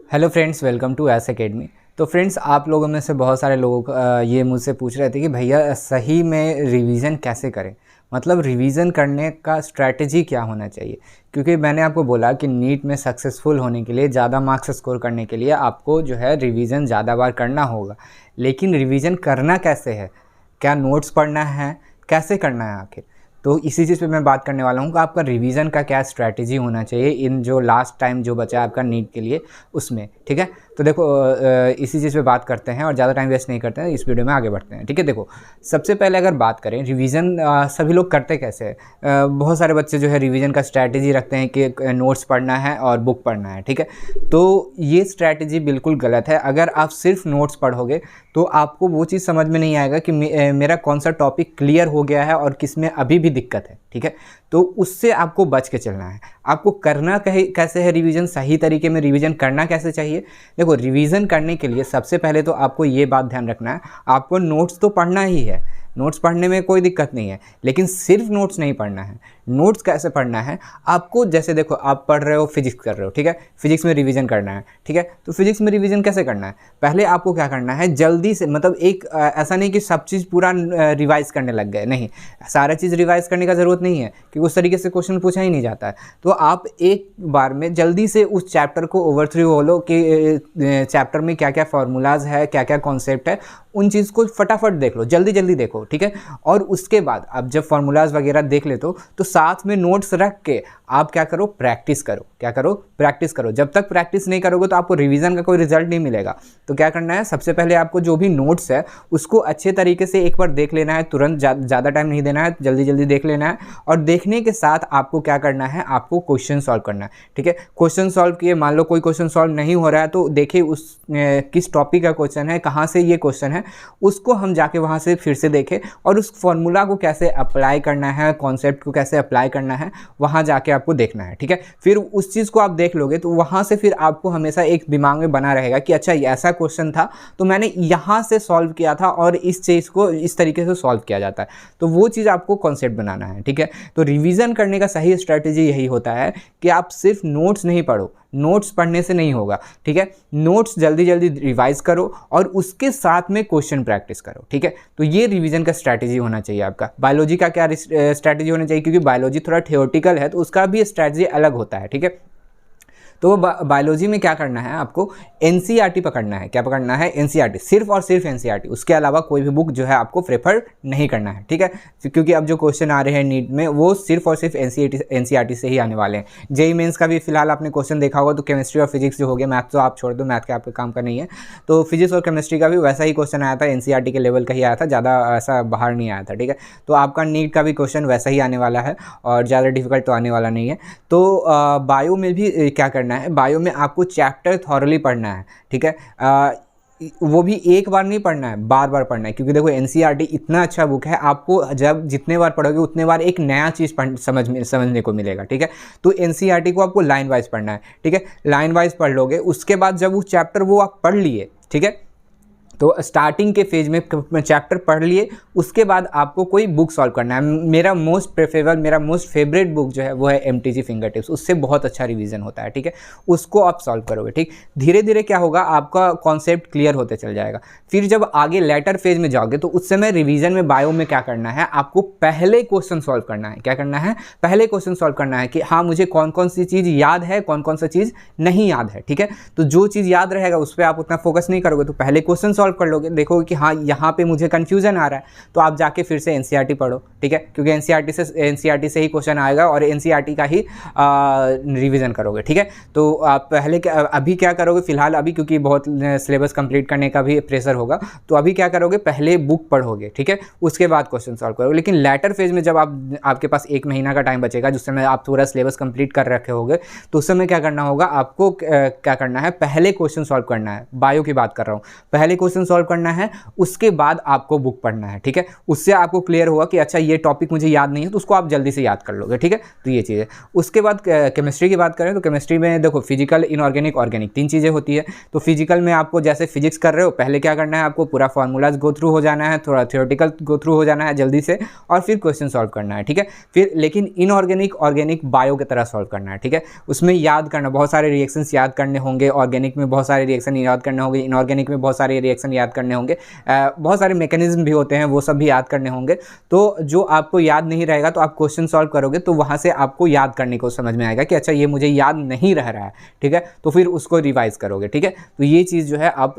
Hello friends, welcome to S academy. तो friends, आप लोगों में से बहुत सारे लोगों का ये मुझसे पूछ रहे थे कि भैया सही में रिवीजन कैसे करें, मतलब रिवीजन करने का स्ट्रैटेजी क्या होना चाहिए। क्योंकि मैंने आपको बोला कि नीट में सक्सेसफुल होने के लिए, ज़्यादा मार्क्स स्कोर करने के लिए आपको जो है रिवीजन ज़्यादा बार करना होगा। लेकिन रिवीजन करना कैसे है, क्या नोट्स पढ़ना है, कैसे करना है आखिर, तो इसी चीज़ पे मैं बात करने वाला हूँ कि आपका रिवीजन का क्या स्ट्रैटेजी होना चाहिए इन जो लास्ट टाइम जो बचा है आपका नीट के लिए उसमें। ठीक है, तो देखो इसी चीज़ पे बात करते हैं और ज़्यादा टाइम वेस्ट नहीं करते हैं, इस वीडियो में आगे बढ़ते हैं। ठीक है, देखो सबसे पहले अगर बात करें रिवीजन सभी लोग करते कैसे हैं। बहुत सारे बच्चे जो है रिवीजन का स्ट्रैटेजी रखते हैं कि नोट्स पढ़ना है और बुक पढ़ना है। ठीक है, तो ये स्ट्रैटेजी बिल्कुल गलत है। अगर आप सिर्फ नोट्स पढ़ोगे तो आपको वो चीज़ समझ में नहीं आएगा कि मेरा कौन सा टॉपिक क्लियर हो गया है और किस में अभी भी दिक्कत है। ठीक है, तो उससे आपको बच के चलना है। आपको करना कैसे है रिवीजन, सही तरीके में रिवीजन करना कैसे चाहिए। देखो रिवीजन करने के लिए सबसे पहले तो आपको ये बात ध्यान रखना है, आपको नोट्स तो पढ़ना ही है, नोट्स पढ़ने में कोई दिक्कत नहीं है, लेकिन सिर्फ नोट्स नहीं पढ़ना है। नोट्स कैसे पढ़ना है आपको, जैसे देखो आप पढ़ रहे हो, फिजिक्स कर रहे हो, ठीक है, फिजिक्स में रिवीजन करना है। ठीक है, तो फिजिक्स में रिवीजन कैसे करना है, पहले आपको क्या करना है, जल्दी से, मतलब एक ऐसा नहीं कि सब चीज़ पूरा रिवाइज करने लग गए, नहीं, सारा चीज़ रिवाइज करने का ज़रूरत नहीं है क्योंकि उस तरीके से क्वेश्चन पूछा ही नहीं जाता है। तो आप एक बार में जल्दी से उस चैप्टर को ओवरथ्रू हो लो कि चैप्टर में क्या क्या फार्मूलाज है, क्या क्या कॉन्सेप्ट है, उन चीज़ को फटाफट देख लो, जल्दी जल्दी देखो। ठीक है, और उसके बाद आप जब फार्मूलाज वगैरह देख लेते हो तो साथ में नोट्स रख के आप क्या करो, प्रैक्टिस करो। क्या करो, प्रैक्टिस करो। जब तक प्रैक्टिस नहीं करोगे तो आपको रिवीजन का कोई रिजल्ट नहीं मिलेगा। तो क्या करना है, सबसे पहले आपको जो भी नोट्स है उसको अच्छे तरीके से एक बार देख लेना है, तुरंत ज़्यादा टाइम नहीं देना है, जल्दी जल्दी देख लेना है। और देखने के साथ आपको क्या करना है, आपको क्वेश्चन सॉल्व करना है। ठीक है, क्वेश्चन सॉल्व किए, मान लो कोई क्वेश्चन सॉल्व नहीं हो रहा है तो देखिए उस किस टॉपिक का क्वेश्चन है, कहाँ से ये क्वेश्चन है, उसको हम जाके वहाँ से फिर से देखें और उस फॉर्मूला को कैसे अप्लाई करना है, कॉन्सेप्ट को कैसे अप्लाई करना है, वहाँ जाके आपको देखना है। ठीक है, फिर उस चीज़ को आप देख लोगे तो वहाँ से फिर आपको हमेशा एक दिमाग में बना रहेगा कि अच्छा ऐसा क्वेश्चन था तो मैंने यहाँ से सॉल्व किया था और इस चीज़ को इस तरीके से सॉल्व किया जाता है। तो वो चीज़ आपको कॉन्सेप्ट बनाना है। ठीक है, तो रिवीजन करने का सही स्ट्रैटेजी यही होता है कि आप सिर्फ नोट्स नहीं पढ़ो, नोट्स पढ़ने से नहीं होगा। ठीक है, नोट्स जल्दी जल्दी रिवाइज करो और उसके साथ में क्वेश्चन प्रैक्टिस करो। ठीक है, तो ये रिवीजन का स्ट्रैटेजी होना चाहिए आपका। बायोलॉजी का क्या स्ट्रैटेजी होना चाहिए, क्योंकि बायोलॉजी थोड़ा थियोरेटिकल है तो उसका भी स्ट्रैटेजी अलग होता है। ठीक है, तो बायोलॉजी में क्या करना है, आपको एनसीईआरटी पकड़ना है। क्या पकड़ना है, एनसीईआरटी, सिर्फ और सिर्फ एनसीईआरटी, उसके अलावा कोई भी बुक जो है आपको प्रेफर नहीं करना है। ठीक है, क्योंकि अब जो क्वेश्चन आ रहे हैं नीट में वो सिर्फ और सिर्फ एनसीईआरटी से ही आने वाले हैं। जेईई मेंस का भी फिलहाल आपने क्वेश्चन देखा होगा, तो केमिस्ट्री और फिजिक्स जो हो गया, मैथ तो आप छोड़ दो, मैथ के आपके काम का नहीं है, तो फिजिक्स और केमिस्ट्री का भी वैसा ही क्वेश्चन आया था, एनसीईआरटी के लेवल का ही आया था, ज़्यादा ऐसा बाहर नहीं आया था। ठीक है, तो आपका नीट का भी क्वेश्चन वैसा ही आने वाला है और ज़्यादा डिफिकल्ट तो आने वाला नहीं है। तो बायो में भी क्या करना है, बायो में आपको चैप्टर थॉरली पढ़ना है। ठीक है, वो भी एक बार नहीं पढ़ना है, बार बार पढ़ना है, क्योंकि देखो एनसीईआरटी इतना अच्छा बुक है, आपको जब जितने बार पढ़ोगे उतने बार एक नया चीज़ समझने को मिलेगा। ठीक है, तो एनसीईआरटी को आपको लाइन वाइज पढ़ना है। ठीक है, लाइन वाइज पढ़ लोगे, उसके बाद जब वो चैप्टर वो आप पढ़ लिए, ठीक है, तो स्टार्टिंग के फेज में चैप्टर पढ़ लिए, उसके बाद आपको कोई बुक सॉल्व करना है। मेरा मोस्ट प्रेफरेबल, मेरा मोस्ट फेवरेट बुक जो है वो है एमटीजी फिंगर टिप्स, उससे बहुत अच्छा रिवीजन होता है। ठीक है, उसको आप सॉल्व करोगे। ठीक, धीरे धीरे क्या होगा, आपका कॉन्सेप्ट क्लियर होते चल जाएगा। फिर जब आगे लेटर फेज में जाओगे तो उस समय रिवीजन में बायो में क्या करना है, आपको पहले क्वेश्चन सॉल्व करना है। क्या करना है, पहले क्वेश्चन सॉल्व करना है कि हाँ मुझे कौन कौन सी चीज़ याद है, कौन कौन सा चीज़ नहीं याद है। ठीक है, तो जो चीज़ याद रहेगा उस पर आप उतना फोकस नहीं करोगे, तो पहले क्वेश्चन सॉल्व कर लोगे, देखोगे कि हाँ यहाँ पे मुझे कंफ्यूजन आ रहा है, तो आप जाके फिर से एनसीईआरटी पढ़ो। ठीक है, क्योंकि एनसीईआरटी से ही क्वेश्चन आएगा और एनसीईआरटी का ही रिवीजन करोगे। ठीक है, तो आप पहले अभी क्या करोगे, फिलहाल अभी क्योंकि बहुत सिलेबस कंप्लीट करने का भी प्रेशर होगा, तो अभी क्या करोगे, पहले बुक पढ़ोगे। ठीक है, उसके बाद क्वेश्चन सॉल्व करोगे। लेकिन लेटर फेज में जब आपके पास 1 महीना का टाइम बचेगा, जिस समय आप पूरा सिलेबस कंप्लीट कर रखे होगे, तो उस समय क्या करना होगा, आपको क्या करना है, पहले क्वेश्चन सॉल्व करना है। बायो की बात कर रहा हूँ, पहले क्वेश्चन क्वेश्चन सॉल्व करना है, उसके बाद आपको बुक पढ़ना है, ठीक है। उससे आपको क्लियर होगा कि अच्छा ये टॉपिक मुझे याद नहीं है, तो उसको आप जल्दी से याद कर लोगे, ठीक है। तो ये चीज़ है। उसके बाद केमिस्ट्री की बात करें तो केमिस्ट्री में देखो फिजिकल, इनऑर्गेनिक, ऑर्गेनिक 3 चीज़ें होती है। तो फिजिकल में आपको जैसे फिजिक्स कर रहे हो, पहले क्या करना है, आपको पूरा फार्मूलाज गो थ्रू हो जाना है, थोड़ा थियोरेटिकल गो थ्रू हो जाना है जल्दी से, और फिर क्वेश्चन सॉल्व करना है, ठीक है। फिर लेकिन इनऑर्गेनिक, ऑर्गेनिक बायो की तरह सॉल्व करना है, ठीक है। उसमें याद करना, बहुत सारे रिएक्शंस याद करने होंगे, ऑर्गेनिक में बहुत सारे रिएक्शन याद करने होंगे, इनऑर्गेनिक में बहुत सारे रिएक्शन याद करने होंगे, बहुत सारे मैकेनिज्म भी होते हैं, वो सब भी याद करने होंगे। तो जो आपको याद नहीं रहेगा तो आप क्वेश्चन सॉल्व करोगे तो वहाँ से आपको याद करने को समझ में आएगा कि अच्छा ये मुझे याद नहीं रह रहा है, ठीक है। तो फिर उसको रिवाइज करोगे, ठीक है। तो ये चीज़ जो है आप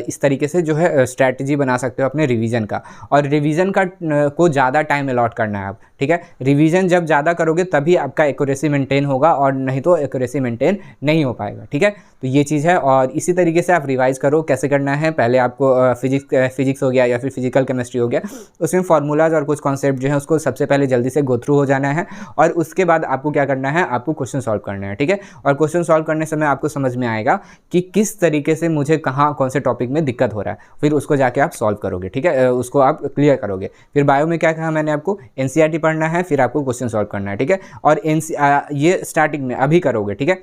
इस तरीके से जो है स्ट्रैटेजी बना सकते हो अपने रिवीजन का। और रिवीजन का को ज़्यादा टाइम अलॉट करना है आप, ठीक है। रिवीजन जब ज़्यादा करोगे तभी आपका एक्यूरेसी मेंटेन होगा, और नहीं तो एक्यूरेसी मेंटेन नहीं हो पाएगा, ठीक है। तो ये चीज़ है। और इसी तरीके से आप रिवाइज करो। कैसे करना है, पहले आपको फिजिक्स हो गया या फिर फिजिकल केमिस्ट्री हो गया, उसमें फार्मूलाज और कुछ कॉन्सेप्ट जो है उसको सबसे पहले जल्दी से गो थ्रू हो जाना है, और उसके बाद आपको क्या करना है, आपको क्वेश्चन सॉल्व करना है, ठीक है। और क्वेश्चन सॉल्व करने समय आपको समझ में आएगा कि किस तरीके से मुझे कहाँ कौन से टॉपिक में दिक्कत हो रहा है, फिर उसको जाके आप सॉल्व करोगे, ठीक है, उसको आप क्लियर करोगे। फिर बायो में क्या कहा मैंने आपको, एनसीईआरटी पढ़ना है, फिर आपको क्वेश्चन सॉल्व करना है, ठीक है। और ये स्टार्टिंग में अभी करोगे, ठीक है।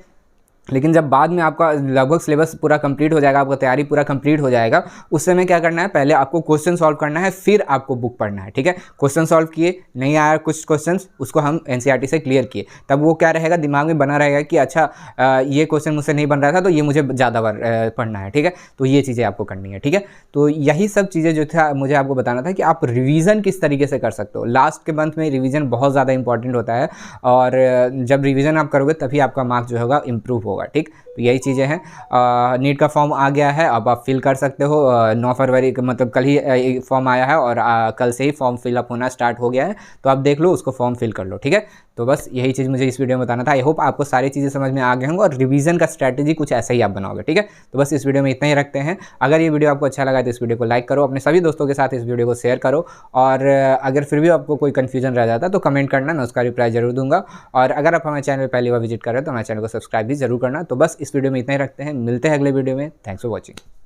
लेकिन जब बाद में आपका लगभग सिलेबस पूरा कंप्लीट हो जाएगा, आपका तैयारी पूरा कंप्लीट हो जाएगा, उस समय क्या करना है, पहले आपको क्वेश्चन सॉल्व करना है, फिर आपको बुक पढ़ना है, ठीक है। क्वेश्चन सॉल्व किए, नहीं आया कुछ क्वेश्चंस, उसको हम एनसीईआरटी से क्लियर किए, तब वो क्या रहेगा, दिमाग में बना रहेगा कि अच्छा ये क्वेश्चन मुझसे नहीं बन रहा था तो ये मुझे ज़्यादा बार पढ़ना है, ठीक है। तो ये चीज़ें आपको करनी है, ठीक है। तो यही सब चीज़ें जो था मुझे आपको बताना था कि आप रिवीजन किस तरीके से कर सकते हो। लास्ट के मंथ में रिवीजन बहुत ज़्यादा इंपॉर्टेंट होता है, और जब रिवीजन आप करोगे तभी आपका मार्क्स जो होगा इम्प्रूव होगा, ठीक। तो यही चीज़ें हैं। नीट का फॉर्म आ गया है, अब आप फिल कर सकते हो। 9 फरवरी मतलब कल ही फॉर्म आया है, और कल से ही फॉर्म फिलअप होना स्टार्ट हो गया है, तो आप देख लो, उसको फॉर्म फिल कर लो, ठीक है। तो बस यही चीज़ मुझे इस वीडियो में बताना था। आई होप आपको सारी चीज़ें समझ में आ गए होंगे, और रिवीजन का स्ट्रैटेजी कुछ ऐसा ही आप बनाओगे, ठीक है। तो बस इस वीडियो में इतना ही रखते हैं। अगर ये वीडियो आपको अच्छा लगा तो इस वीडियो को लाइक करो, अपने सभी दोस्तों के साथ इस वीडियो को शेयर करो, और अगर फिर भी आपको कोई कन्फ्यूजन रह जाता तो कमेंट करना, मैं उसका रिप्लाई जरूर दूंगा। और अगर आप हमारे चैनल पर पहली बार विजिट कर रहे हो तो हमारे चैनल को सब्सक्राइब भी जरूर करना। तो बस इस वीडियो में इतना ही रखते हैं, मिलते हैं अगले वीडियो में। Thanks for watching.